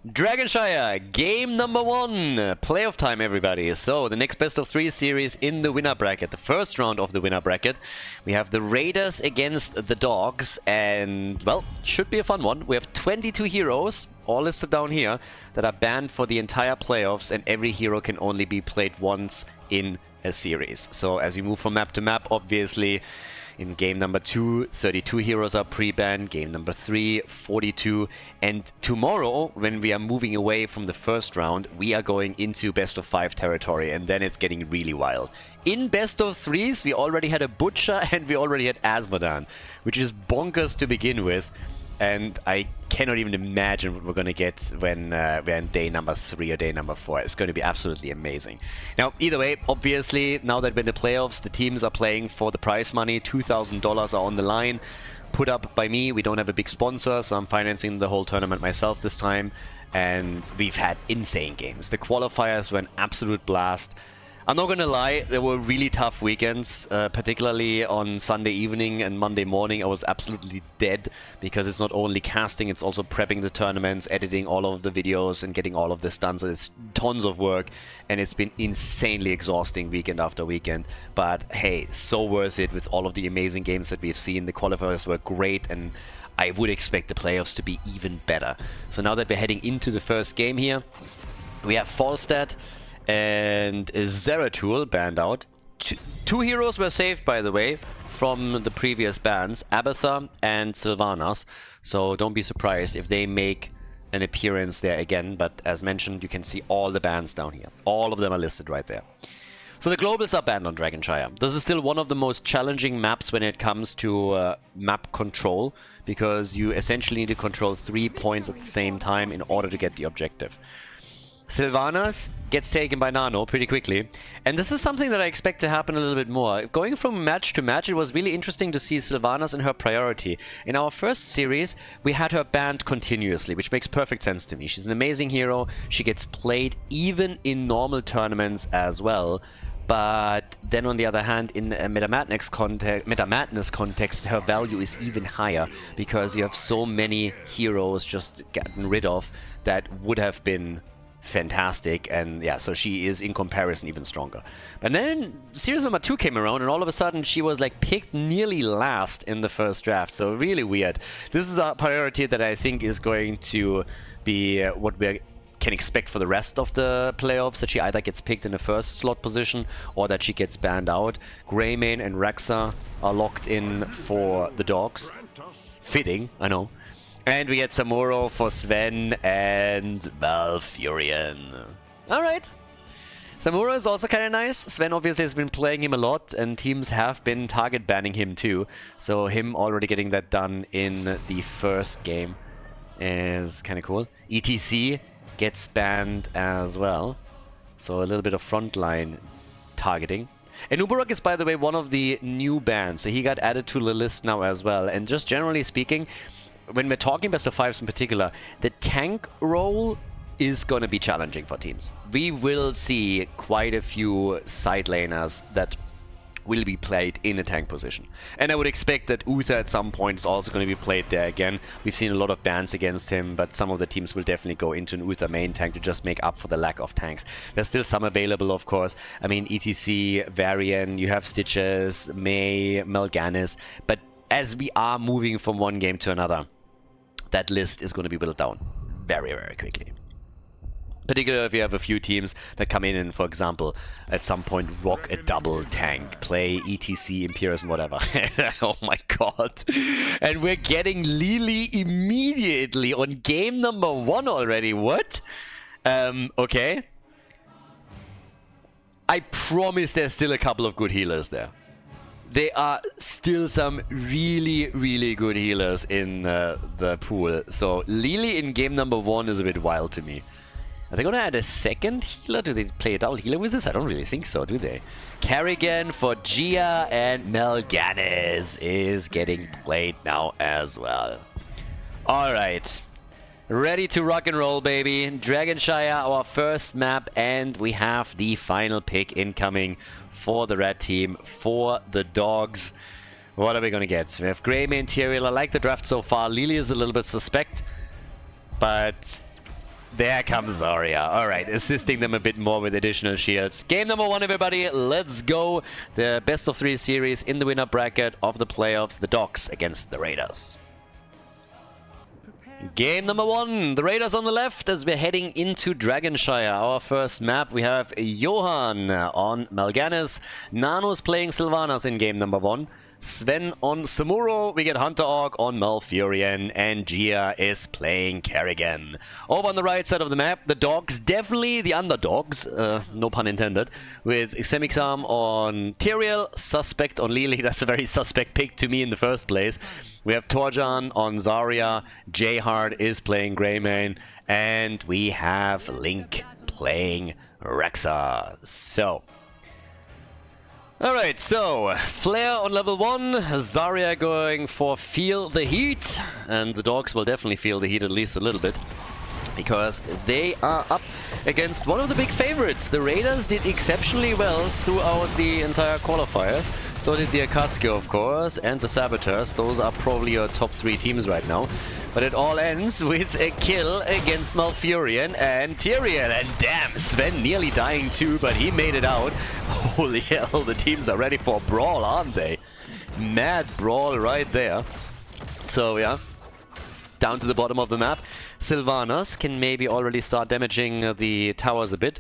Dragonshire, game number 1, playoff time everybody. So the next best of 3 series in the winner bracket, the first round of the winner bracket. We have the Raiders against the DogZ, and well, should be a fun one. We have 22 heroes, all listed down here, that are banned for the entire playoffs, and every hero can only be played once in a series. So as you move from map to map, obviously, in game number 2, 32 heroes are pre-banned, game number 3, 42, and tomorrow, when we are moving away from the first round, we are going into best of 5 territory, and then it's getting really wild. In best of 3s, we already had a Butcher and we already had Asmodan, which is bonkers to begin with, and I cannot even imagine what we're going to get when we're in day number 3 or day number 4. It's going to be absolutely amazing. Now, either way, obviously, now that we're in the playoffs, the teams are playing for the prize money. $2,000 are on the line, put up by me. We don't have a big sponsor, so I'm financing the whole tournament myself this time. And we've had insane games. The qualifiers were an absolute blast. I'm not gonna lie, there were really tough weekends, particularly on Sunday evening and Monday morning. I was absolutely dead because it's not only casting, it's also prepping the tournaments, editing all of the videos and getting all of this done. So it's tons of work and it's been insanely exhausting weekend after weekend. But hey, so worth it with all of the amazing games that we've seen. The qualifiers were great and I would expect the playoffs to be even better. So now that we're heading into the first game here, we have Falstad and Zeratul banned out. Two heroes were saved, by the way, from the previous bans, Abathar and Sylvanas. So don't be surprised if they make an appearance there again. But as mentioned, you can see all the bans down here. All of them are listed right there. So the globals are banned on Dragonshire. This is still one of the most challenging maps when it comes to map control, because you essentially need to control 3 points at the same time in order to get the objective. Sylvanas gets taken by Nano pretty quickly, and this is something that I expect to happen a little bit more. Going from match to match, it was really interesting to see Sylvanas and her priority. In our first series, we had her banned continuously, which makes perfect sense to me. She's an amazing hero, she gets played even in normal tournaments as well. But then on the other hand, in a Meta Madness context, her value is even higher because you have so many heroes just gotten rid of that would have been fantastic, and yeah, so she is in comparison even stronger. And then series number 2 came around and all of a sudden she was like picked nearly last in the first draft, so really weird. This is a priority that I think is going to be what we can expect for the rest of the playoffs, that she either gets picked in the first slot position or that she gets banned out. Greymane and Rexa are locked in for the DogZ. Fitting, I know. And we get Samuro for Sven and Malfurion. Alright. Samuro is also kind of nice. Sven obviously has been playing him a lot and teams have been target banning him too. So him already getting that done in the first game is kind of cool. ETC gets banned as well. So a little bit of frontline targeting. And Uberok is, by the way, one of the new bans. So he got added to the list now as well. And just generally speaking, when we're talking best of 5s in particular, the tank role is going to be challenging for teams. We will see quite a few side laners that will be played in a tank position. And I would expect that Uther at some point is also going to be played there again. We've seen a lot of bans against him, but some of the teams will definitely go into an Uther main tank to just make up for the lack of tanks. There's still some available, of course. I mean, ETC, Varian, you have Stitches, Mei, Melganis, but as we are moving from one game to another, that list is going to be whittled down very, very quickly. Particularly if you have a few teams that come in and, for example, at some point rock a double tank, play ETC, Imperius, and whatever. Oh my god. And we're getting Lily immediately on game number 1 already. What? Okay. I promise there's still a couple of good healers there. There are still some really, really good healers in the pool. So Lily in game number 1 is a bit wild to me. Are they going to add a second healer? Do they play a double healer with this? I don't really think so, do they? Kerrigan for Gia, and Melganis is getting played now as well. Alright. Ready to rock and roll, baby. Dragonshire, our first map, and we have the final pick incoming for the red team, for the DogZ. What are we going to get? We have Greymane, Tyrael. I like the draft so far. Lily is a little bit suspect, but There comes Zarya. Alright, assisting them a bit more with additional shields. Game number 1, everybody. Let's go. The best of 3 series in the winner bracket of the playoffs. The DogZ against the Raiders. Game number 1. The Raiders on the left as we're heading into Dragonshire. Our first map. We have Johan on Mal'Ganis. Nano's playing Sylvanas in game number 1. Sven on Samuro, we get Hunter Orc on Malfurion, and Gia is playing Kerrigan. Over on the right side of the map, the DogZ, definitely the underdogs, no pun intended, with Semixam on Tyrael, Suspect on Lily. That's a very suspect pick to me in the first place. We have Torjan on Zarya, Jayhard is playing Greymane, and we have Link playing Rexa. So... Alright, so Flare on level 1, Zarya going for Feel the Heat, and the DogZ will definitely feel the heat at least a little bit, because they are up against one of the big favorites. The Raiders did exceptionally well throughout the entire qualifiers, so did the Akatsuki of course, and the Saboteurs. Those are probably your top 3 teams right now. But it all ends with a kill against Malfurion and Tyrael. And damn, Sven nearly dying too, but he made it out. Holy hell, the teams are ready for a brawl, aren't they? Mad brawl right there. So yeah, down to the bottom of the map. Sylvanas can maybe already start damaging the towers a bit.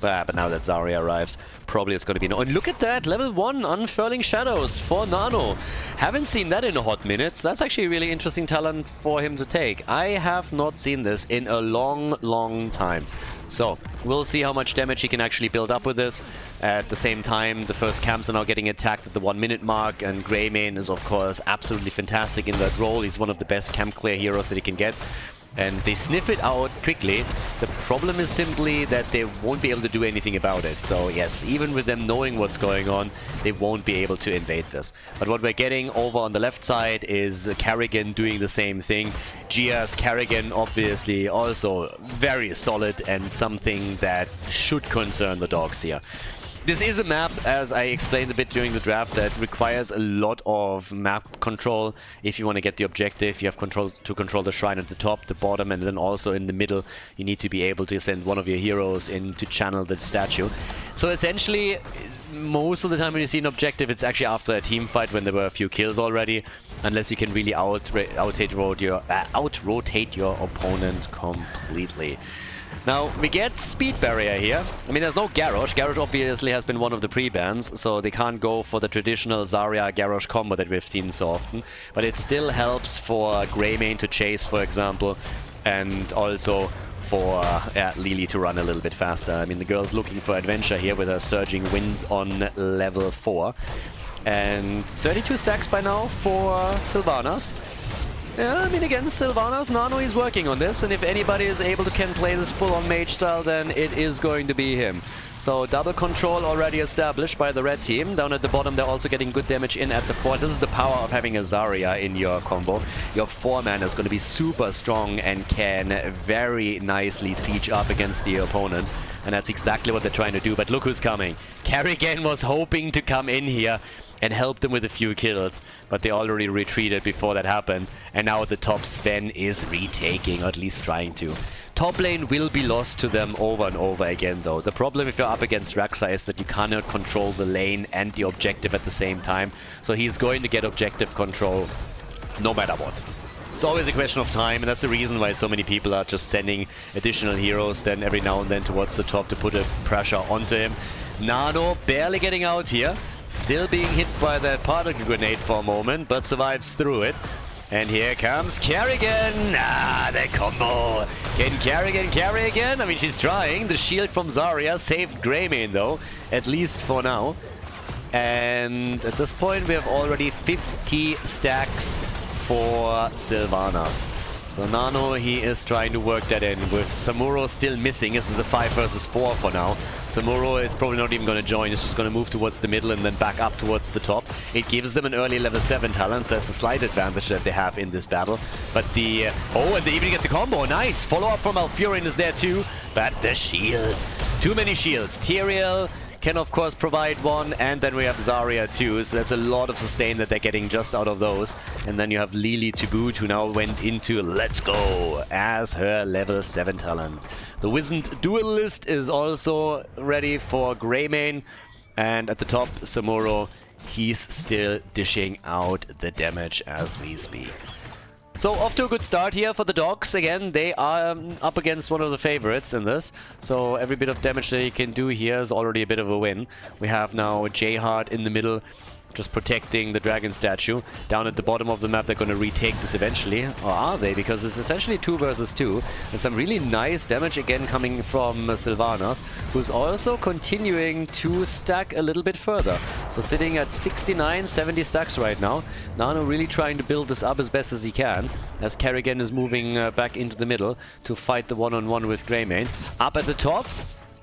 But now that Zarya arrives, probably it's going to be no. And look at that, level 1 Unfurling Shadows for Nano. Haven't seen that in a hot minute. That's actually a really interesting talent for him to take. I have not seen this in a long time. So, we'll see how much damage he can actually build up with this. At the same time, the first camps are now getting attacked at the 1 minute mark, and Greymane is of course absolutely fantastic in that role. He's one of the best camp clear heroes that he can get. And they sniff it out quickly. The problem is simply that they won't be able to do anything about it. So yes, even with them knowing what's going on, they won't be able to invade this. But what we're getting over on the left side is Kerrigan doing the same thing. Gia's Kerrigan obviously also very solid and something that should concern the DogZ here. This is a map, as I explained a bit during the draft, that requires a lot of map control. If you want to get the objective, you have to control the shrine at the top, the bottom, and then also in the middle, you need to be able to send one of your heroes in to channel the statue. So essentially, most of the time when you see an objective, it's actually after a team fight when there were a few kills already, unless you can really out-rotate your opponent completely. Now, we get Speed Barrier here. I mean, there's no Garrosh. Garrosh obviously has been one of the pre-bans, so they can't go for the traditional Zarya-Garrosh combo that we've seen so often. But it still helps for Greymane to chase, for example, and also for Lily to run a little bit faster. I mean, the girl's looking for adventure here with her Surging Winds on level 4. And 32 stacks by now for Sylvanas. Yeah, I mean, against Sylvanas, Nano is working on this, and if anybody is able to play this full-on mage style, then it is going to be him. So, double control already established by the red team. Down at the bottom, they're also getting good damage in at the fort. This is the power of having a Zarya in your combo. Your 4-man is going to be super strong and can very nicely siege up against the opponent. And that's exactly what they're trying to do. But look who's coming. Kerrigan was hoping to come in here and help them with a few kills, but they already retreated before that happened, and now at the top Sven is retaking, or at least trying to. Top lane will be lost to them over and over again though. The problem if you're up against Rexa is that you cannot control the lane and the objective at the same time, so he's going to get objective control no matter what. It's always a question of time, and that's the reason why so many people are just sending additional heroes then every now and then towards the top to put a pressure onto him. Nano barely getting out here. Still being hit by that particle grenade for a moment, but survives through it. And here comes Kerrigan! Ah, the combo! Can Kerrigan carry again? I mean, she's trying. The shield from Zarya saved Greymane, though, at least for now. And at this point, we have already 50 stacks for Sylvanas. So Nano, he is trying to work that in with Samuro still missing. This is a 5 versus 4 for now. Samuro is probably not even going to join. He's just going to move towards the middle and then back up towards the top. It gives them an early level 7 talent, so that's a slight advantage that they have in this battle. But the... oh, and they even get the combo. Nice! Follow-up from Malfurion is there too. But the shield. Too many shields. Tyrael can of course provide one, and then we have Zarya too, so there's a lot of sustain that they're getting just out of those. And then you have Lily to boot, who now went into Let's Go as her level 7 talent. The Wizened Duelist is also ready for Greymane, and at the top, Samuro, he's still dishing out the damage as we speak. So off to a good start here for the Dogs. Again, they are up against one of the favorites in this. So every bit of damage that you can do here is already a bit of a win. We have now J-Heart in the middle, just protecting the dragon statue. Down at the bottom of the map, they're going to retake this eventually. Or are they? Because it's essentially 2 versus 2. And some really nice damage again coming from Sylvanas, who's also continuing to stack a little bit further. So sitting at 69, 70 stacks right now. Nano really trying to build this up as best as he can, as Kerrigan is moving back into the middle to fight the one-on-one with Greymane. Up at the top,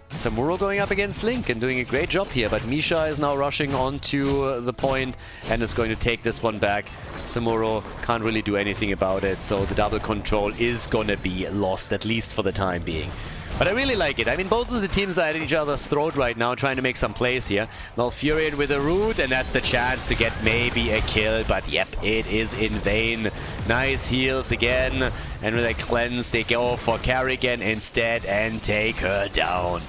Samuro going up against Link and doing a great job here, but Misha is now rushing onto the point and is going to take this one back. Samuro can't really do anything about it, so the double control is gonna be lost, at least for the time being. But I really like it. I mean, both of the teams are at each other's throat right now, trying to make some plays here. Malfurion with a root, and that's the chance to get maybe a kill, but yep, it is in vain. Nice heals again, and with a cleanse, they go for Kerrigan instead and take her down.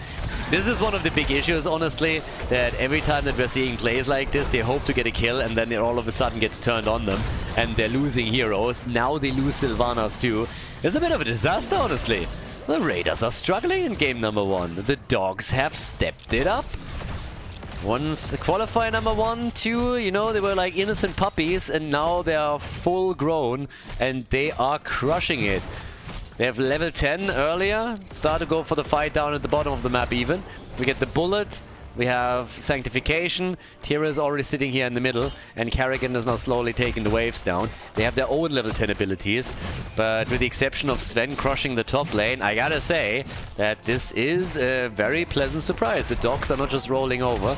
This is one of the big issues, honestly, that every time that we're seeing plays like this, they hope to get a kill and then it all of a sudden gets turned on them and they're losing heroes. Now they lose Sylvanas too. It's a bit of a disaster, honestly. The Raiders are struggling in game number 1. The Dogs have stepped it up. Once the qualifier number 1, 2, you know, they were like innocent puppies and now they are full grown and they are crushing it. They have level 10 earlier, start to go for the fight down at the bottom of the map even. We get the bullet, we have Sanctification, Tira is already sitting here in the middle, and Kerrigan is now slowly taking the waves down. They have their own level 10 abilities, but with the exception of Sven crushing the top lane, I gotta say that this is a very pleasant surprise. The Dogs are not just rolling over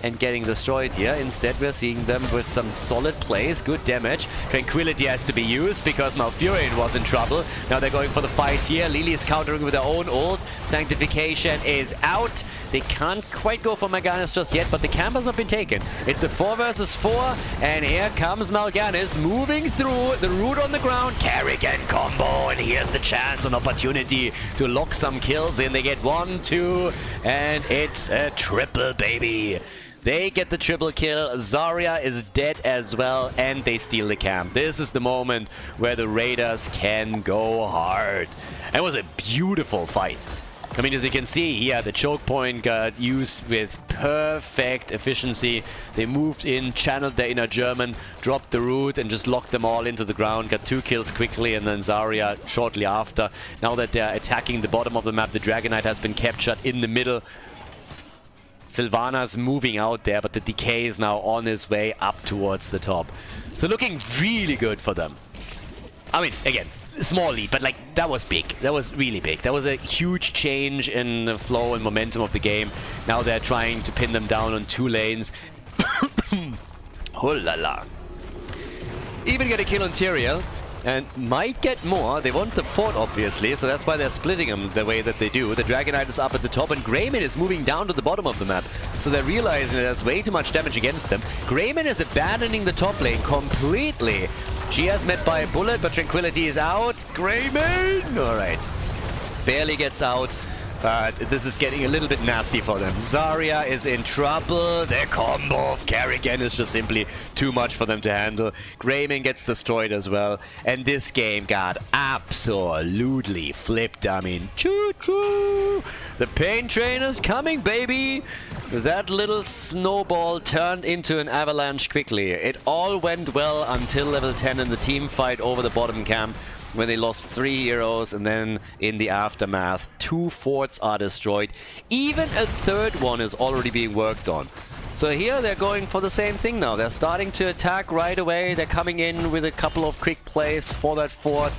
and getting destroyed here. Instead, we're seeing them with some solid plays, good damage. Tranquility has to be used because Malfurion was in trouble. Now they're going for the fight here. Lily is countering with her own ult. Sanctification is out. They can't quite go for Mal'Ganis just yet, but the camp has not been taken. It's a 4 versus 4, and here comes Mal'Ganis moving through, the root on the ground. Kerrigan combo, and here's the chance, an opportunity to lock some kills in. They get 1, 2, and it's a triple, baby. They get the triple kill, Zarya is dead as well, and they steal the camp. This is the moment where the Raiders can go hard. It was a beautiful fight. I mean, as you can see here, the choke point got used with perfect efficiency. They moved in, channeled their inner German, dropped the root, and just locked them all into the ground. Got 2 kills quickly, and then Zarya shortly after. Now that they're attacking the bottom of the map, the Dragonite has been captured in the middle. Sylvanas moving out there, but the Decay is now on his way up towards the top. So looking really good for them. I mean, again, small lead, but like, that was big. That was really big. That was a huge change in the flow and momentum of the game. Now they're trying to pin them down on 2 lanes. Oh la la. Even get a kill on Tyrael. And might get more. They want the fort, obviously, so that's why they're splitting them the way that they do. The Dragonite is up at the top, and Greymane is moving down to the bottom of the map. So they're realizing that there's way too much damage against them. Greymane is abandoning the top lane completely. She has met by a bullet, but Tranquility is out. Greymane! Alright. Barely gets out. But this is getting a little bit nasty for them. Zarya is in trouble. Their combo of Kerrigan is just simply too much for them to handle. Greymane gets destroyed as well. And this game got absolutely flipped. I mean, choo-choo! The pain train is coming, baby! That little snowball turned into an avalanche quickly. It all went well until level 10 in the team fight over the bottom camp, where they lost 3 heroes, and then in the aftermath 2 forts are destroyed. Even a 3rd one is already being worked on. So here they're going for the same thing now. They're starting to attack right away. They're coming in with a couple of quick plays for that fort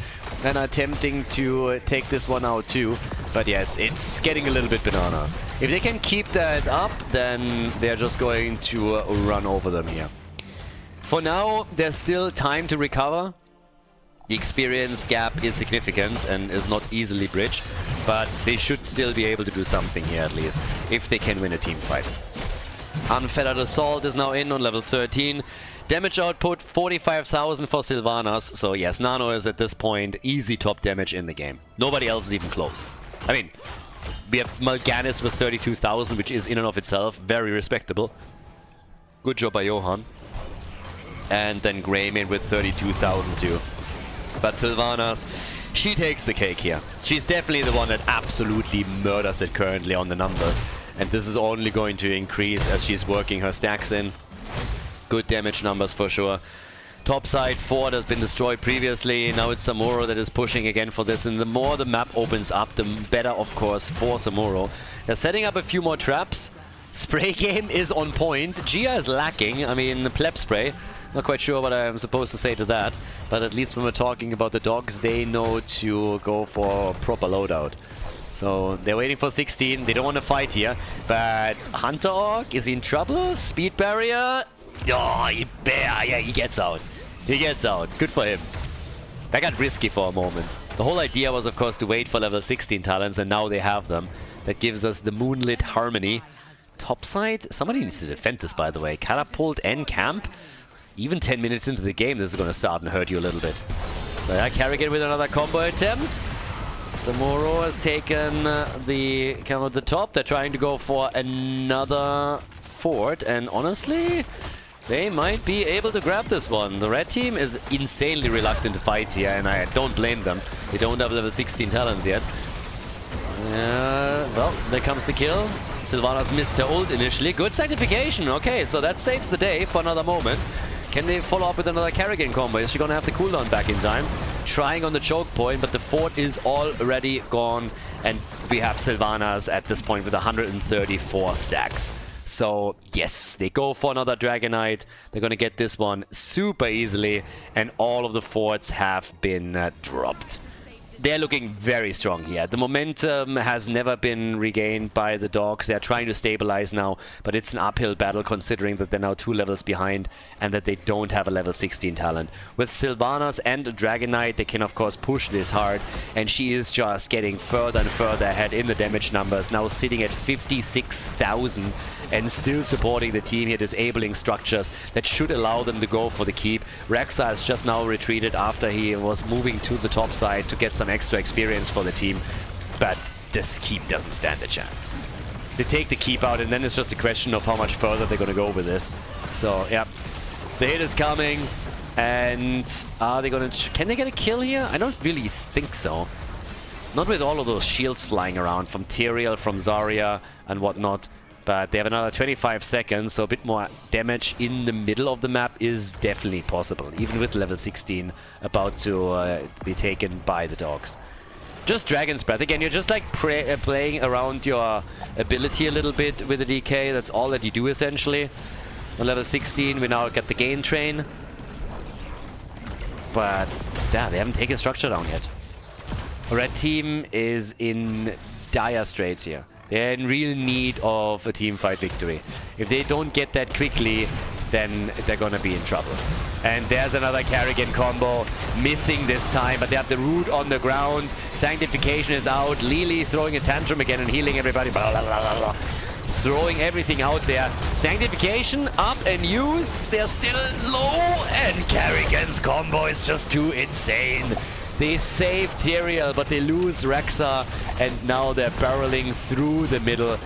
and attempting to take this one out too. But yes, it's getting a little bit bananas. If they can keep that up, then they're just going to run over them here. For now, there's still time to recover. The experience gap is significant and is not easily bridged, but they should still be able to do something here at least, if they can win a team fight. Unfettered Assault is now in on level 13. Damage output 45,000 for Sylvanas. So yes, Nano is at this point easy top damage in the game. Nobody else is even close. I mean, we have Mal'Ganis with 32,000, which is in and of itself very respectable. Good job by Johan. And then Greymane with 32,000 too. But Sylvanas, she takes the cake here. She's definitely the one that absolutely murders it currently on the numbers. And this is only going to increase as she's working her stacks in. Good damage numbers for sure. Topside fort has been destroyed previously. Now it's Samuro that is pushing again for this. And the more the map opens up, the better, of course, for Samuro. They're setting up a few more traps. Spray game is on point. Gia is lacking. I mean, pleb spray. Not quite sure what I'm supposed to say to that. But at least when we're talking about the dogs, they know to go for proper loadout. So they're waiting for 16. They don't want to fight here. But Hunter Orc, is he in trouble? Speed barrier. Oh, yeah, he gets out. He gets out. Good for him. That got risky for a moment. The whole idea was, of course, to wait for level 16 talents, and now they have them. That gives us the Moonlit Harmony. Topside? Somebody needs to defend this, by the way. Catapult and Camp. Even 10 minutes into the game, this is going to start and hurt you a little bit. So yeah, Kerrigan with another combo attempt. Samuro has taken the top. They're trying to go for another fort, and honestly, they might be able to grab this one. The red team is insanely reluctant to fight here, and I don't blame them. They don't have level 16 talents yet. Well, there comes the kill. Sylvanas missed her ult initially. Good sanctification. Okay, so that saves the day for another moment. Can they follow up with another Kerrigan combo? Is she gonna have the cooldown back in time? Trying on the choke point, but the fort is already gone, and we have Sylvanas at this point with 134 stacks. So yes, they go for another Dragonite. They're gonna get this one super easily, and all of the forts have been dropped. They're looking very strong here. The momentum has never been regained by the dogs. They're trying to stabilize now, but it's an uphill battle considering that they're now 2 levels behind and that they don't have a level 16 talent. With Sylvanas and a Dragonite, they can of course push this hard, and she is just getting further and further ahead in the damage numbers, now sitting at 56,000 and still supporting the team here, disabling structures that should allow them to go for the keep. Rexa has just now retreated after he was moving to the top side to get some extra experience for the team, but this keep doesn't stand a chance. They take the keep out, and then it's just a question of how much further they're going to go with this. So yeah, the hit is coming, and are they going to... Can they get a kill here? I don't really think so. Not with all of those shields flying around from Tyrael, from Zarya and whatnot. But they have another 25 seconds, so a bit more damage in the middle of the map is definitely possible, even with level 16 about to be taken by the dogs. Just Dragon's Breath. Again, you're just like playing around your ability a little bit with the DK. That's all that you do, essentially. On level 16, we now get the gain train. But yeah, they haven't taken structure down yet. Red team is in dire straits here. They're in real need of a teamfight victory. If they don't get that quickly, then they're gonna be in trouble. And there's another Kerrigan combo, missing this time, but they have the root on the ground. Sanctification is out. Lily throwing a tantrum again and healing everybody. Blah, blah, blah, blah, blah. Throwing everything out there. Sanctification up and used. They're still low, and Kerrigan's combo is just too insane. They save Tyrael, but they lose Rexa, and now they're barreling through the middle.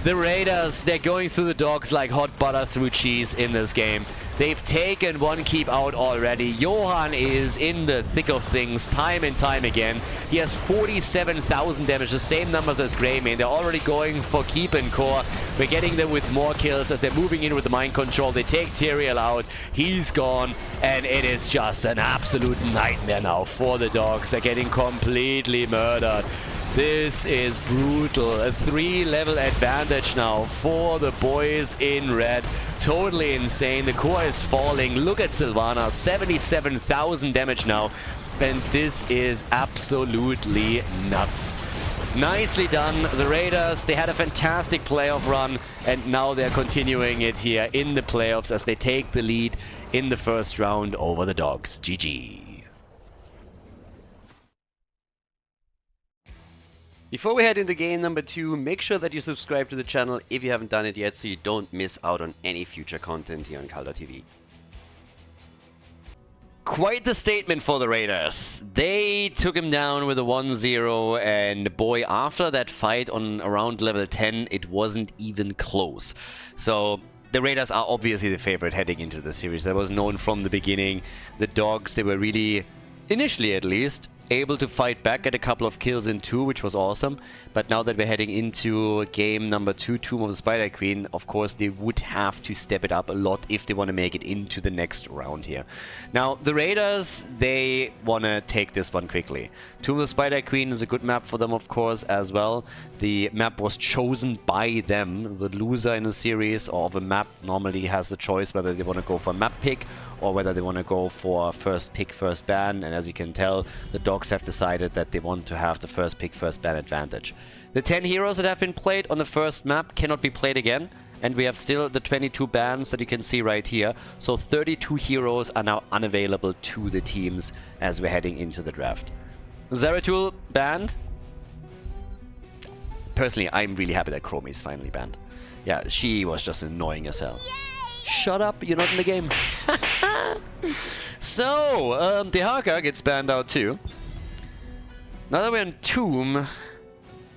The Raiders, they're going through the dogs like hot butter through cheese in this game. They've taken one keep out already. Johan is in the thick of things time and time again. He has 47,000 damage, the same numbers as Greymane. They're already going for keep and core. We're getting them with more kills as they're moving in with the mind control. They take Tyrael out. He's gone, and it is just an absolute nightmare now for the dogs. They're getting completely murdered. This is brutal. A 3-level advantage now for the boys in red. Totally insane. The core is falling. Look at Sylvana. 77,000 damage now. And this is absolutely nuts. Nicely done. The Raiders, they had a fantastic playoff run. And now they're continuing it here in the playoffs as they take the lead in the first round over the dogs. GG. Before we head into game number 2, make sure that you subscribe to the channel if you haven't done it yet so you don't miss out on any future content here on Khaldor TV. Quite the statement for the Raiders. They took him down with a 1-0, and boy, after that fight on around level 10, it wasn't even close. So the Raiders are obviously the favorite heading into the series. That was known from the beginning. The DogZ, they were really, initially at least, able to fight back, get a couple of kills in 2, which was awesome. But now that we're heading into game number 2, Tomb of the Spider Queen, of course they would have to step it up a lot if they want to make it into the next round here. Now, the Raiders, they want to take this one quickly. Tomb of the Spider Queen is a good map for them, of course, as well. The map was chosen by them. The loser in a series or of a map normally has the choice whether they want to go for a map pick or whether they want to go for first pick, first ban. And as you can tell, the DogZ have decided that they want to have the first pick, first ban advantage. The 10 heroes that have been played on the first map cannot be played again. And we have still the 22 bans that you can see right here. So 32 heroes are now unavailable to the teams as we're heading into the draft. Zeratul banned. Personally, I'm really happy that Chromie is finally banned. Yeah, she was just annoying as hell. Shut up, you're not in the game. So, Dehaka gets banned out too. Now that we're in Tomb...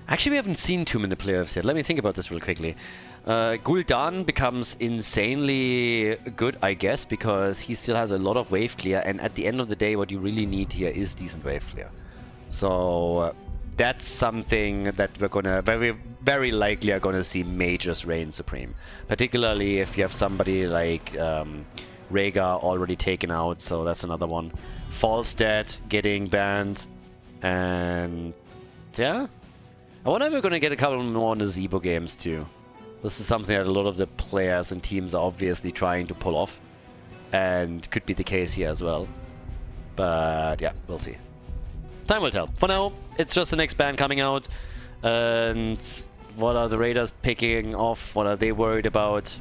Actually, we haven't seen Tomb in the playoffs yet. Let me think about this real quickly. Gul'dan becomes insanely good, I guess, because he still has a lot of wave clear, and at the end of the day, what you really need here is decent wave clear. So that's something that we're gonna very likely are gonna see Mages reign supreme, particularly if you have somebody like Rhaegar already taken out. So that's another one. Falstad getting banned, and yeah, I wonder if we're gonna get a couple more Nazebo games too. This is something that a lot of the players and teams are obviously trying to pull off, and could be the case here as well. But yeah, we'll see. Time will tell. For now, it's just the next ban coming out. And what are the Raiders picking off? What are they worried about?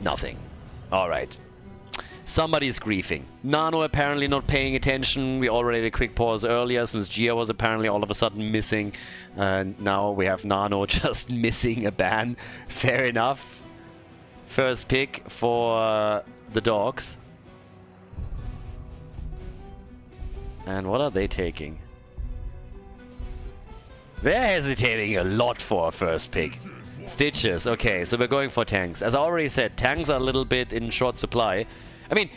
Nothing. Alright. Somebody's griefing. Nano apparently not paying attention. We already had a quick pause earlier since Gia was apparently all of a sudden missing. And now we have Nano just missing a ban. Fair enough. First pick for the DogZ. And what are they taking? They're hesitating a lot for a first pick. Stitches, okay, so we're going for tanks. As I already said, tanks are a little bit in short supply. I mean,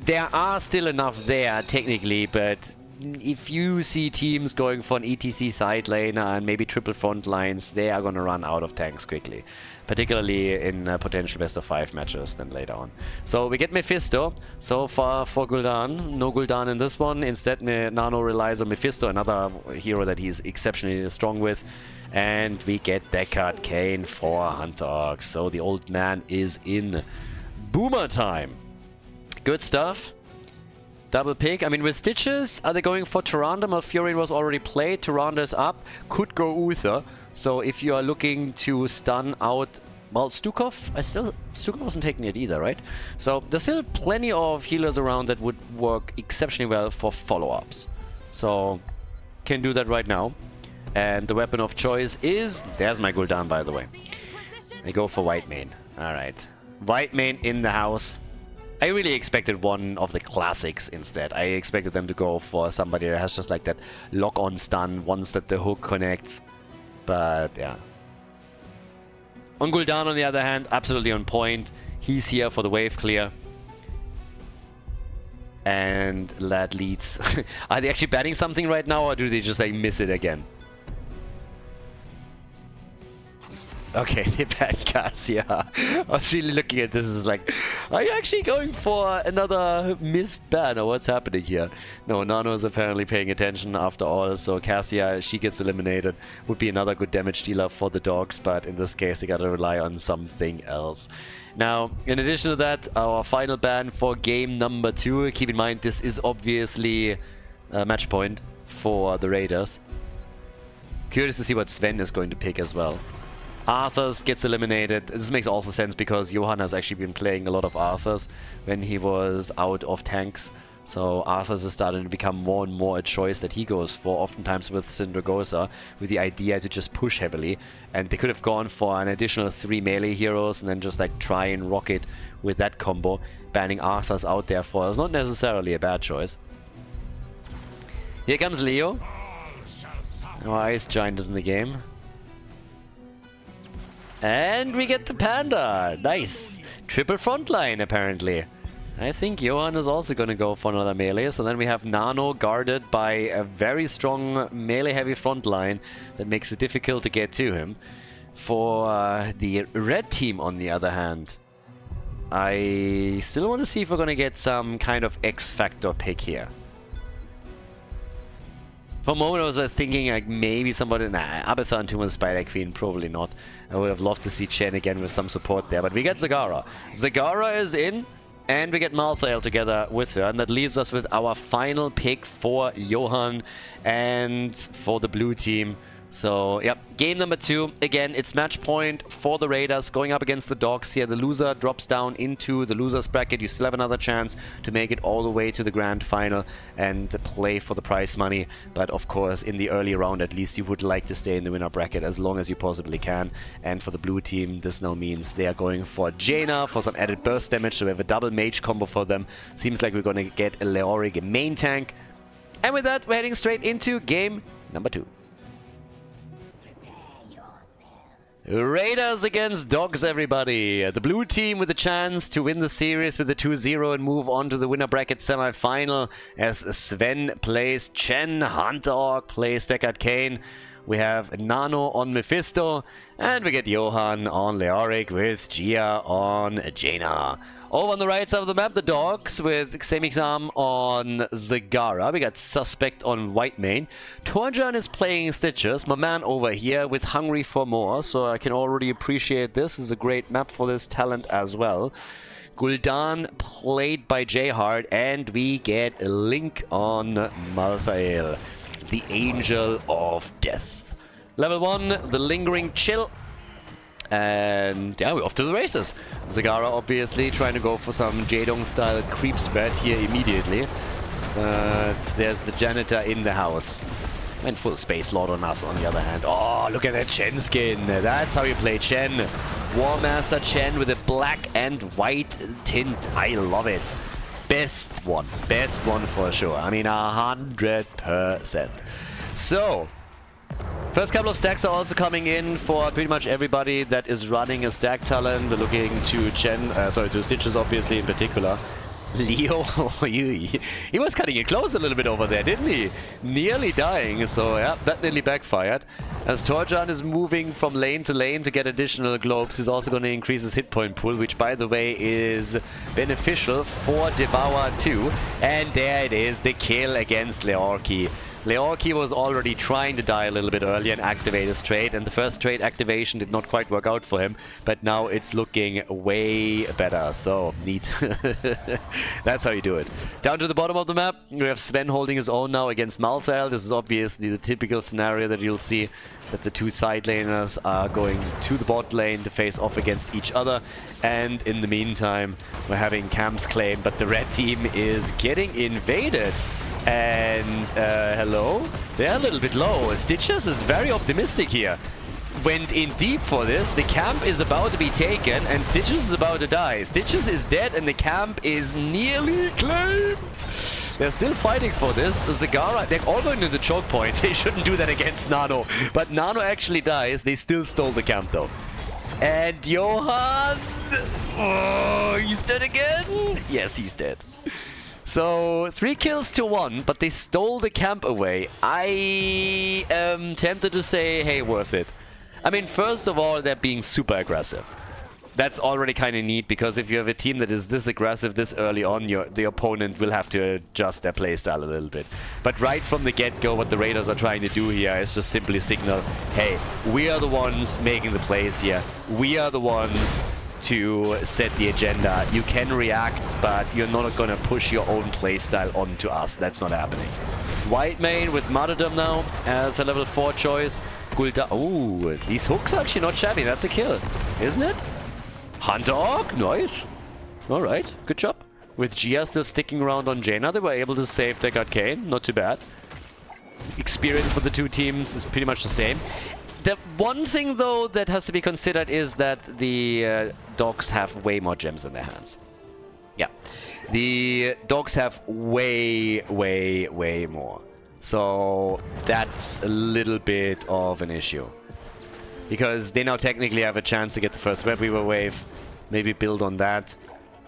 there are still enough there, technically, but if you see teams going for an ETC side laner and maybe triple front lines, they are going to run out of tanks quickly. Particularly in potential best of 5 matches then later on. So we get Mephisto. So far for Gul'dan. No Gul'dan in this one. Instead, Nano relies on Mephisto, another hero that he's exceptionally strong with. And we get Deckard Cain for Hunter. So the old man is in. Boomer time. Good stuff. Double pick. I mean, with Stitches, are they going for Tyrande? Malfurion was already played. Tyrande is up. Could go Uther. So if you are looking to stun out... Well, Stukov? Stukov wasn't taking it either, right? So there's still plenty of healers around that would work exceptionally well for follow-ups. So, can do that right now. And the weapon of choice is... There's my Gul'dan, by the way. I go for White Mane. Alright. White Mane in the house. I really expected one of the classics instead. I expected them to go for somebody that has just like that lock-on stun once that the hook connects. But yeah. On Gul'dan, on the other hand, absolutely on point. He's here for the wave clear. And that leads... Are they actually banning something right now, or do they just like miss it again? Okay, they banned Cassia. I was really looking at this as like, are you actually going for another missed ban, or what's happening here? No, Nano is apparently paying attention after all, so Cassia, she gets eliminated. Would be another good damage dealer for the DogZ, but in this case they gotta rely on something else. Now, in addition to that, our final ban for game number 2. Keep in mind, this is obviously a match point for the Raiders. Curious to see what Sven is going to pick as well. Arthas gets eliminated. This makes also sense because Johan has actually been playing a lot of Arthas when he was out of tanks. So Arthur's is starting to become more and more a choice that he goes for, oftentimes with Syndragosa, with the idea to just push heavily. And they could have gone for an additional 3 melee heroes and then just like try and rock it with that combo. Banning Arthur's out there for is not necessarily a bad choice. Here comes Leo. Our Ice Giant is in the game. And we get the Panda. Nice. Triple frontline, apparently. I think Johan is also going to go for another melee. So then we have Nano guarded by a very strong melee-heavy frontline that makes it difficult to get to him. For the red team, on the other hand, I still want to see if we're going to get some kind of X-Factor pick here. For a moment I was thinking like maybe somebody... Nah, Abathar and Tumor Spider Queen, probably not. I would have loved to see Chen again with some support there. But we get Zagara. Zagara is in, and we get Malthael together with her. And that leaves us with our final pick for Johan and for the blue team. So, yep, game number 2. Again, it's match point for the Raiders going up against the Dogs here. The loser drops down into the loser's bracket. You still have another chance to make it all the way to the grand final and play for the prize money. But of course, in the early round, at least you would like to stay in the winner bracket as long as you possibly can. And for the blue team, this now means they are going for Jaina for some added burst damage. So we have a double mage combo for them. Seems like we're going to get a Leoric main tank. And with that, we're heading straight into game number 2. Raiders against Dogs, everybody. The blue team with a chance to win the series with a 2-0 and move on to the winner bracket semi-final as Sven plays Chen, Hunter plays Deckard Cain. We have Nano on Mephisto, and we get Johan on Leoric with Gia on Jaina. Over on the right side of the map, the Dogs with Xemixam on Zagara. We got Suspect on Whitemane. Torjan is playing Stitches, my man over here, with Hungry for More. So I can already appreciate this. This is a great map for this talent as well. Gul'dan played by Jayhard, and we get Link on Malthael, the Angel of Death. Level 1, the Lingering Chill. And yeah, we're off to the races. Zagara obviously trying to go for some Jaedong style creep spread here immediately. There's the janitor in the house. And full Space Lord on us on the other hand. Oh, look at that Chen skin. That's how you play Chen. War Master Chen with a black and white tint. I love it. Best one for sure. I mean, 100%. So, first couple of stacks are also coming in for pretty much everybody that is running a stack talent. We're looking to to Stitches obviously in particular. Leo, he was cutting it close a little bit over there, didn't he? Nearly dying, so yeah, that nearly backfired. As Torjan is moving from lane to lane to get additional globes, he's also going to increase his hit point pool, which by the way is beneficial for Devour 2. And there it is, the kill against Leorki. Leorki was already trying to die a little bit earlier and activate his trait, and the first trait activation did not quite work out for him, but now it's looking way better, so neat. That's how you do it. Down to the bottom of the map, we have Sven holding his own now against Malthael. This is obviously the typical scenario that you'll see, that the two side laners are going to the bot lane to face off against each other, and in the meantime, we're having camps claim, but the red team is getting invaded. And hello, they're a little bit low. Stitches is very optimistic here. Went in deep for this. The camp is about to be taken and Stitches is about to die. Stitches is dead and the camp is nearly claimed. They're still fighting for this. Zagara, they're all going to the choke point. They shouldn't do that against Nano. But Nano actually dies. They still stole the camp though. And Johan! Oh, he's dead again? Yes, he's dead. So, 3 kills to 1, but they stole the camp away. I am tempted to say, hey, worth it. I mean, first of all, they're being super aggressive. That's already kind of neat, because if you have a team that is this aggressive this early on, the opponent will have to adjust their playstyle a little bit. But right from the get-go, what the Raiders are trying to do here is just simply signal, hey, we are the ones making the plays here. We are the ones to set the agenda. You can react, but you're not gonna push your own playstyle onto us. That's not happening. Whitemane with Martyrdom now as a level 4 choice. Gul'dan. Oh, these hooks are actually not shabby. That's a kill, isn't it? Hunter Orc, nice. Alright, good job. With Gia still sticking around on Jaina, they were able to save Deckard Cain. Not too bad. Experience for the two teams is pretty much the same. The one thing, though, that has to be considered is that the dogs have way more gems in their hands. Yeah. The dogs have way more. So that's a little bit of an issue. Because they now technically have a chance to get the first Web Weaver wave. Maybe build on that.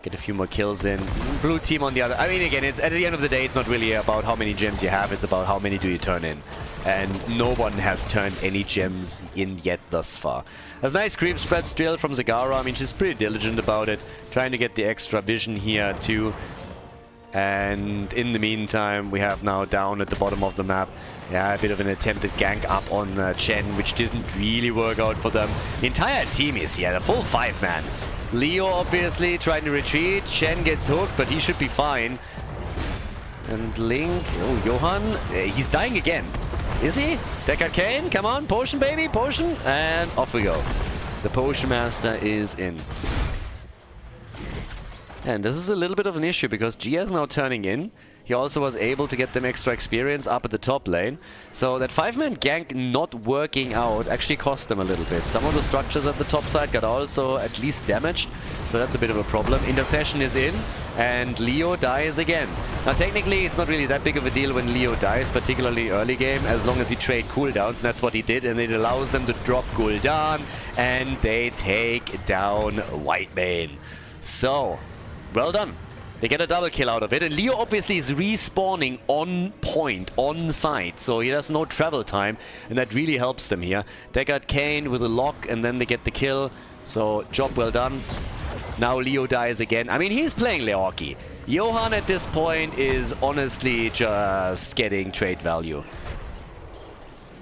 Get a few more kills in. Blue team on the other. I mean, again, it's at the end of the day, it's not really about how many gems you have. It's about how many do you turn in. And no one has turned any gems in yet thus far. There's nice creep spread still from Zagara. I mean, she's pretty diligent about it. Trying to get the extra vision here too. And in the meantime, we have now down at the bottom of the map, yeah, a bit of an attempted gank up on Chen, which didn't really work out for them. The entire team is here, the full 5-man. Leo obviously trying to retreat. Chen gets hooked, but he should be fine. And Link, oh, Johan, he's dying again. Is he? Deckard Cain, come on, potion baby, potion, and off we go. The potion master is in. And this is a little bit of an issue because Gia is now turning in. He also was able to get them extra experience up at the top lane. So that 5-man gank not working out actually cost them a little bit. Some of the structures at the top side got also at least damaged. So that's a bit of a problem. Intercession is in and Leo dies again. Now technically it's not really that big of a deal when Leo dies, particularly early game, as long as you trade cooldowns. And that's what he did, and it allows them to drop Gul'dan and they take down Whitemane. So, well done. They get a double kill out of it, and Leo obviously is respawning on point, on site, so he has no travel time, and that really helps them here. Deckard Cain with a lock, and then they get the kill, so job well done. Now Leo dies again. I mean, he's playing Leorki. Johan at this point is honestly just getting trade value.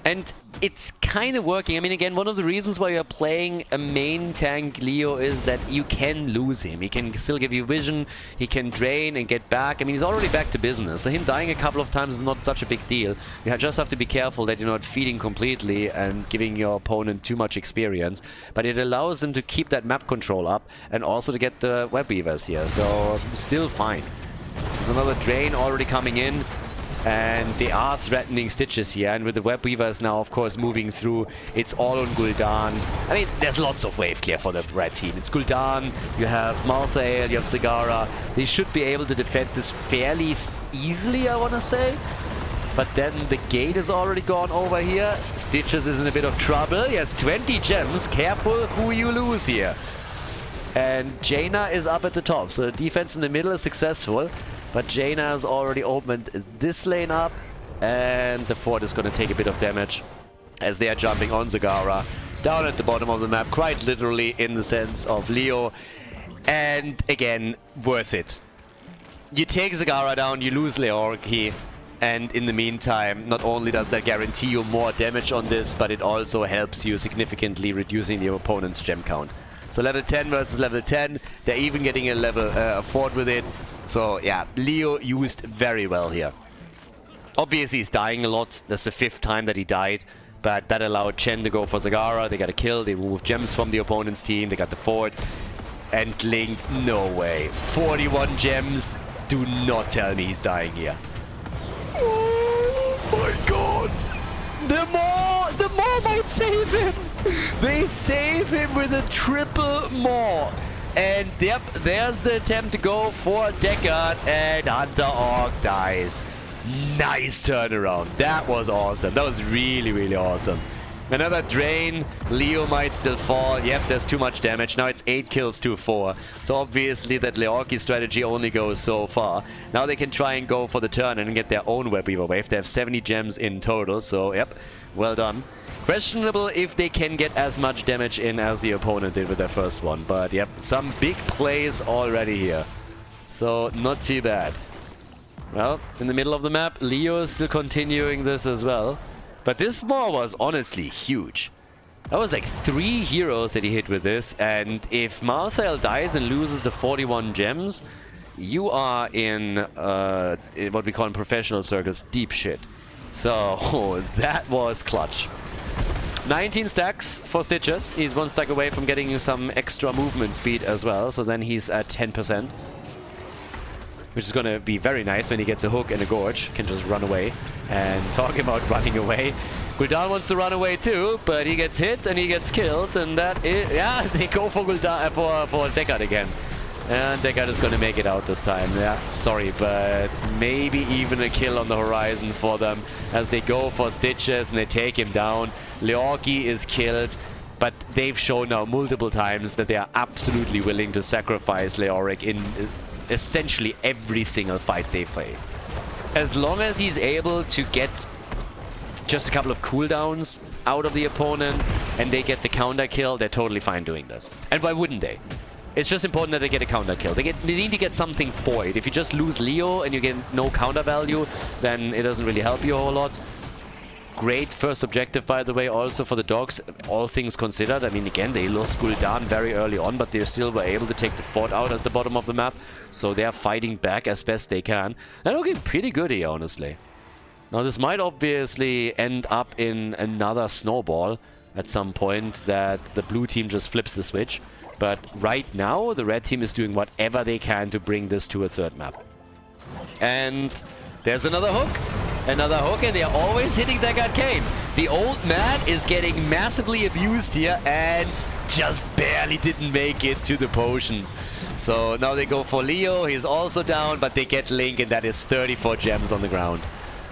And it's kind of working. I mean, again, one of the reasons why you're playing a main tank Leo is that you can lose him. He can still give you vision, he can drain and get back. I mean, he's already back to business. So him dying a couple of times is not such a big deal. You just have to be careful that you're not feeding completely and giving your opponent too much experience. But it allows them to keep that map control up and also to get the web weavers here. So still fine. There's another drain already coming in. And they are threatening Stitches here, and with the web weavers now of course moving through, it's all on Gul'dan. I mean, there's lots of wave clear for the red team. It's Gul'dan, you have Malthael, you have Zagara. They should be able to defend this fairly easily, I want to say. But then the gate is already gone over here. Stitches is in a bit of trouble. He has 20 gems. Careful who you lose here. And Jaina is up at the top, so the defense in the middle is successful. But Jaina has already opened this lane up, and the fort is going to take a bit of damage as they are jumping on Zagara down at the bottom of the map, quite literally in the sense of Leo. And again, worth it. You take Zagara down, you lose Leorki, and in the meantime, not only does that guarantee you more damage on this, but it also helps you significantly reducing the opponent's gem count. So level 10 versus level 10, they're even getting a level fort with it. So yeah, Leo used very well here. Obviously he's dying a lot. That's the 5th time that he died. But that allowed Chen to go for Zagara. They got a kill. They removed gems from the opponent's team. They got the fort. And Link, no way. 41 gems. Do not tell me he's dying here. Oh my god. The more might save him. They save him with a triple more. And yep, there's the attempt to go for Deckard, and Hunter Orc dies. Nice turnaround. That was awesome. That was really, really awesome. Another drain. Leo might still fall. Yep, there's too much damage. Now it's 8 kills to 4. So obviously that Leorki strategy only goes so far. Now they can try and go for the turn and get their own web weaver wave. They have 70 gems in total, so yep, well done. Questionable if they can get as much damage in as the opponent did with their first one. But yep, some big plays already here. So not too bad. Well, in the middle of the map, Leo is still continuing this as well. But this maw was honestly huge. That was like 3 heroes that he hit with this. And if Malthael dies and loses the 41 gems, you are in what we call in professional circles, deep shit. So that was clutch. 19 stacks for Stitches. He's 1 stack away from getting some extra movement speed as well. So then he's at 10%. which is going to be very nice when he gets a hook and a gorge. Can just run away. And talking about running away, Gul'dan wants to run away too, but he gets hit and he gets killed, and that is... Yeah, they go for Gul'dan, for Deckard again. And Deckard is going to make it out this time. Yeah, sorry, but maybe even a kill on the horizon for them as they go for Stitches and they take him down. Leorki is killed, but they've shown now multiple times that they are absolutely willing to sacrifice Leoric in essentially every single fight they fight. As long as he's able to get just a couple of cooldowns out of the opponent and they get the counter kill, they're totally fine doing this. And why wouldn't they? It's just important that they get a counter kill. They need to get something for it. If you just lose Leo and you get no counter value, then it doesn't really help you a whole lot. Great first objective, by the way, also for the dogs, all things considered. I mean, again, they lost Gul'dan very early on, but they still were able to take the fort out at the bottom of the map. So they are fighting back as best they can. They're looking pretty good here, honestly. Now, this might obviously end up in another snowball at some point that the blue team just flips the switch. But right now, the red team is doing whatever they can to bring this to a third map. And there's another hook. Another hook, and they're always hitting Deckard Cain. The old man is getting massively abused here and just barely didn't make it to the potion. So now they go for Leo. He's also down, but they get Link, and that is 34 gems on the ground.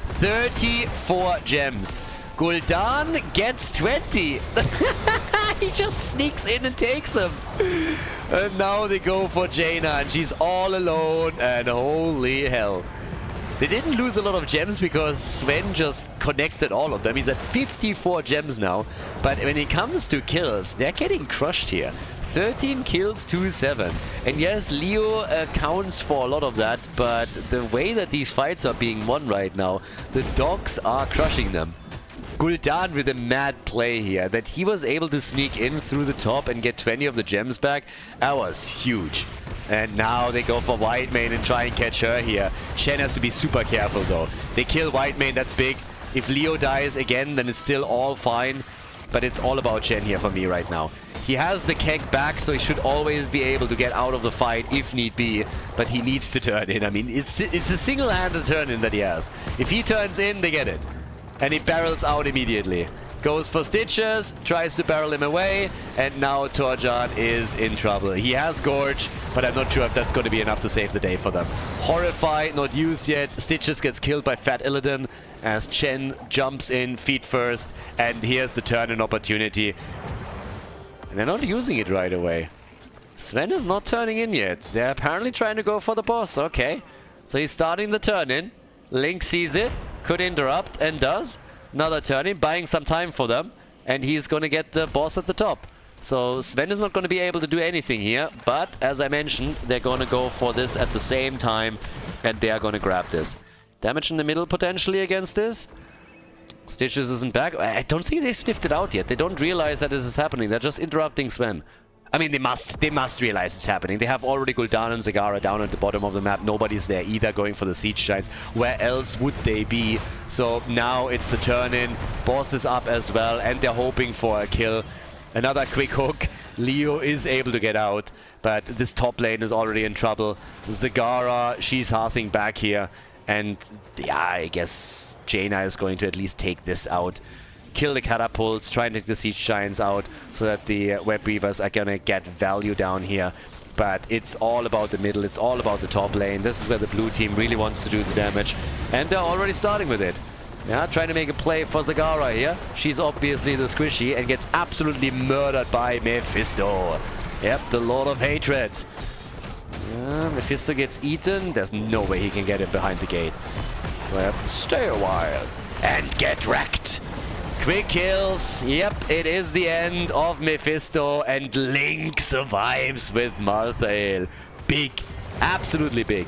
34 gems. Gul'dan gets 20. He just sneaks in and takes him. And now they go for Jaina, and she's all alone, and holy hell. They didn't lose a lot of gems because Sven just connected all of them. He's at 54 gems now. But when it comes to kills, they're getting crushed here. 13 kills to 7. And yes, Leo accounts for a lot of that, but the way that these fights are being won right now, the dogs are crushing them. Gul'dan with a mad play here, that he was able to sneak in through the top and get 20 of the gems back, that was huge. And now they go for Whitemane and try and catch her here. Chen has to be super careful though. They kill Whitemane, that's big. If Leo dies again, then it's still all fine. But it's all about Chen here for me right now. He has the keg back, so he should always be able to get out of the fight if need be. But he needs to turn in. I mean, it's a single-handed turn in that he has. If he turns in, they get it. And he barrels out immediately. Goes for Stitches, tries to barrel him away, and now Torjan is in trouble. He has Gorge, but I'm not sure if that's going to be enough to save the day for them. Horrify, not used yet. Stitches gets killed by Fat Illidan as Chen jumps in feet first, and here's the turn and opportunity. And they're not using it right away. Sven is not turning in yet. They're apparently trying to go for the boss. Okay, so he's starting the turn in. Link sees it, could interrupt, and does. Another turn in, buying some time for them, and he's going to get the boss at the top. So Sven is not going to be able to do anything here, but as I mentioned, they're going to go for this at the same time, and they are going to grab this. Damage in the middle potentially against this. Stitches isn't back. I don't think they sniffed it out yet. They don't realize that this is happening. They're just interrupting Sven. I mean, they must realize it's happening. They have already Gul'dan and Zagara down at the bottom of the map. Nobody's there either going for the Siege Giants. Where else would they be? So now it's the turn in. Boss is up as well, and they're hoping for a kill. Another quick hook. Leo is able to get out, but this top lane is already in trouble. Zagara, she's hearthing back here. And yeah, I guess Jaina is going to at least take this out. Kill the catapults, try and take the Siege Giants out so that the Web Weavers are gonna get value down here. But it's all about the middle, it's all about the top lane. This is where the blue team really wants to do the damage. And they're already starting with it. Yeah, trying to make a play for Zagara here. She's obviously the squishy and gets absolutely murdered by Mephisto. Yep, the Lord of Hatred. Mephisto gets eaten. There's no way he can get it behind the gate. So I have to stay a while and get wrecked. Quick kills. Yep, it is the end of Mephisto, and Link survives with Malthael. Big. Absolutely big.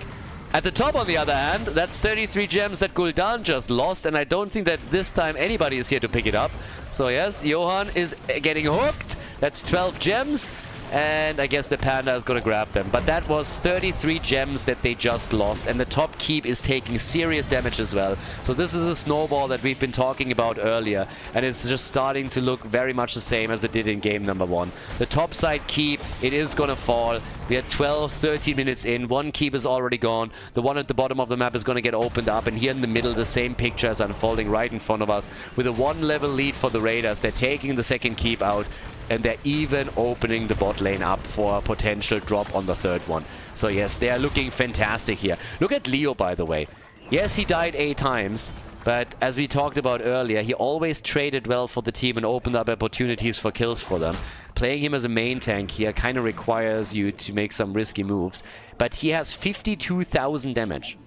At the top, on the other hand, that's 33 gems that Gul'dan just lost, and I don't think that this time anybody is here to pick it up. So yes, Johan is getting hooked. That's 12 gems. and I guess the Panda is going to grab them. But that was 33 gems that they just lost, and the top keep is taking serious damage as well. So this is a snowball that we've been talking about earlier, and it's just starting to look very much the same as it did in game number 1. The top side keep, it is going to fall. We are 12, 13 minutes in. One keep is already gone. The one at the bottom of the map is going to get opened up, and here in the middle, the same picture is unfolding right in front of us with a 1-level lead for the Raiders. They're taking the second keep out, and they're even opening the bot lane up for a potential drop on the third one. So yes, they are looking fantastic here. Look at Leo, by the way. Yes, he died 8 times, but as we talked about earlier, he always traded well for the team and opened up opportunities for kills for them. Playing him as a main tank here kind of requires you to make some risky moves, but he has 52,000 damage.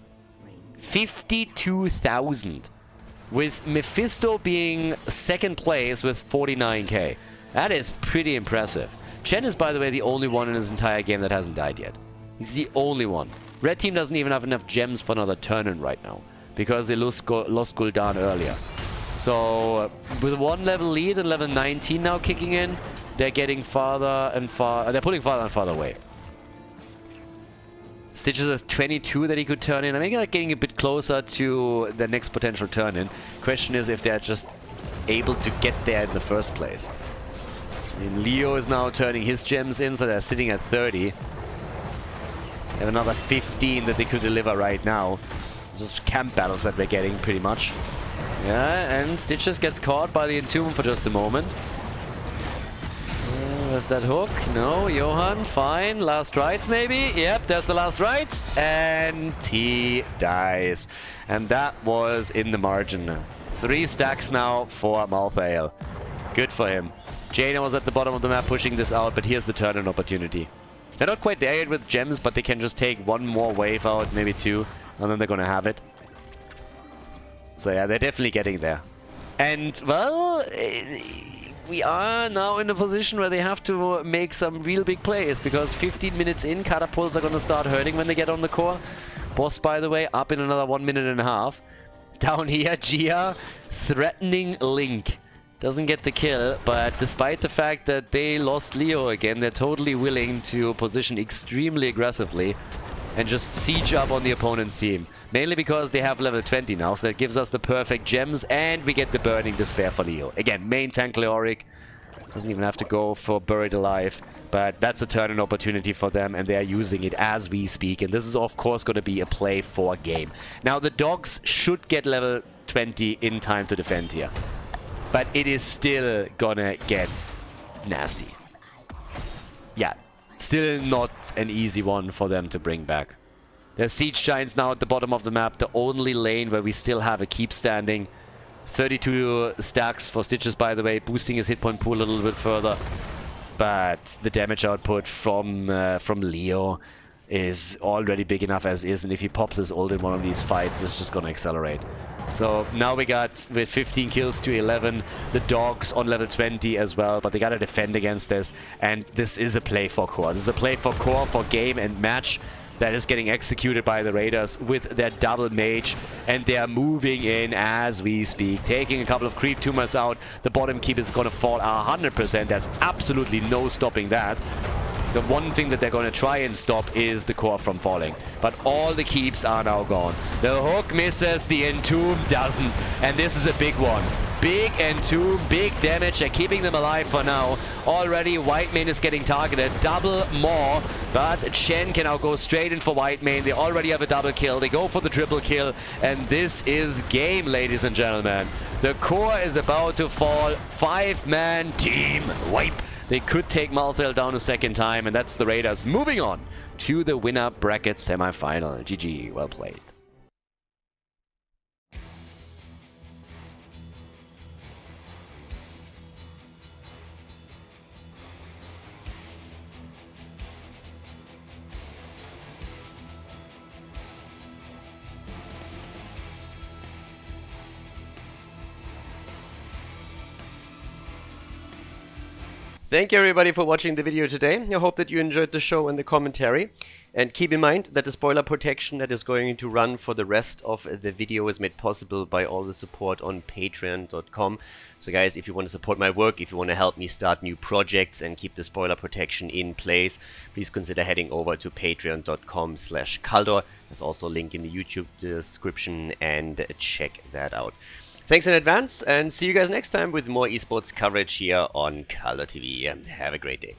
52,000! With Mephisto being second place with 49k. That is pretty impressive. Chen is, by the way, the only one in his entire game that hasn't died yet. He's the only one. Red team doesn't even have enough gems for another turn-in right now, because they lost Gul'dan earlier. So, with a 1-level lead and level 19 now kicking in, they're getting farther and farther. They're pulling farther and farther away. Stitches has 22 that he could turn in. I think they're getting a bit closer to the next potential turn-in. Question is if they're just able to get there in the first place. I mean, Leo is now turning his gems in, so they're sitting at 30. They have another 15 that they could deliver right now. It's just camp battles that we're getting, pretty much. Yeah, and Stitches gets caught by the Entomb for just a moment. There's that hook. No, Johan, fine. Last rites, maybe? Yep, there's the last rites. And he dies. And that was in the margin. 3 stacks now for Malthael. Good for him. Jaina was at the bottom of the map pushing this out, but here's the turn-in opportunity. They're not quite there yet with gems, but they can just take 1 more wave out, maybe 2, and then they're gonna have it. So yeah, they're definitely getting there. And, well, we are now in a position where they have to make some real big plays, because 15 minutes in, catapults are gonna start hurting when they get on the core. Boss, by the way, up in another 1.5 minutes. Down here, Gia threatening Link. Doesn't get the kill, but despite the fact that they lost Leo again, they're totally willing to position extremely aggressively and just siege up on the opponent's team. Mainly because they have level 20 now, so that gives us the perfect gems, and we get the Burning Despair for Leo. Again, main tank Leoric. Doesn't even have to go for Buried Alive, but that's a turn-in opportunity for them, and they are using it as we speak. And this is, of course, going to be a play for game. Now, the dogs should get level 20 in time to defend here. But it is still gonna get nasty. Yeah, still not an easy one for them to bring back. There's Siege Giants now at the bottom of the map, the only lane where we still have a keep standing. 32 stacks for Stitches, by the way, boosting his hit point pool a little bit further. But the damage output from Leo is already big enough as is, and if he pops his ult in one of these fights, it's just gonna accelerate. So now we got, with 15 kills to 11, the dogs on level 20 as well, but they gotta defend against this, and this is a play for core. This is a play for core, for game and match, that is getting executed by the Raiders with their double mage, and they are moving in as we speak, taking a couple of creep tumors out. The bottom keep is gonna fall 100%. There's absolutely no stopping that. The one thing that they're going to try and stop is the core from falling. But all the keeps are now gone. The hook misses, the Entomb doesn't. And this is a big one. Big Entomb, big damage. They're keeping them alive for now. Already, Whitemane is getting targeted. Double more. But Chen can now go straight in for Whitemane. They already have a double kill. They go for the triple kill. And this is game, ladies and gentlemen. The core is about to fall. 5-man team wipe. They could take Malthael down a second time, and that's the Raiders moving on to the winner bracket semi-final. GG, well played. Thank you everybody for watching the video today. I hope that you enjoyed the show and the commentary. And keep in mind that the spoiler protection that is going to run for the rest of the video is made possible by all the support on patreon.com. So guys, if you want to support my work, if you want to help me start new projects and keep the spoiler protection in place, please consider heading over to patreon.com/Khaldor. There's also a link in the YouTube description and check that out. Thanks in advance, and see you guys next time with more esports coverage here on Khaldor TV. Have a great day.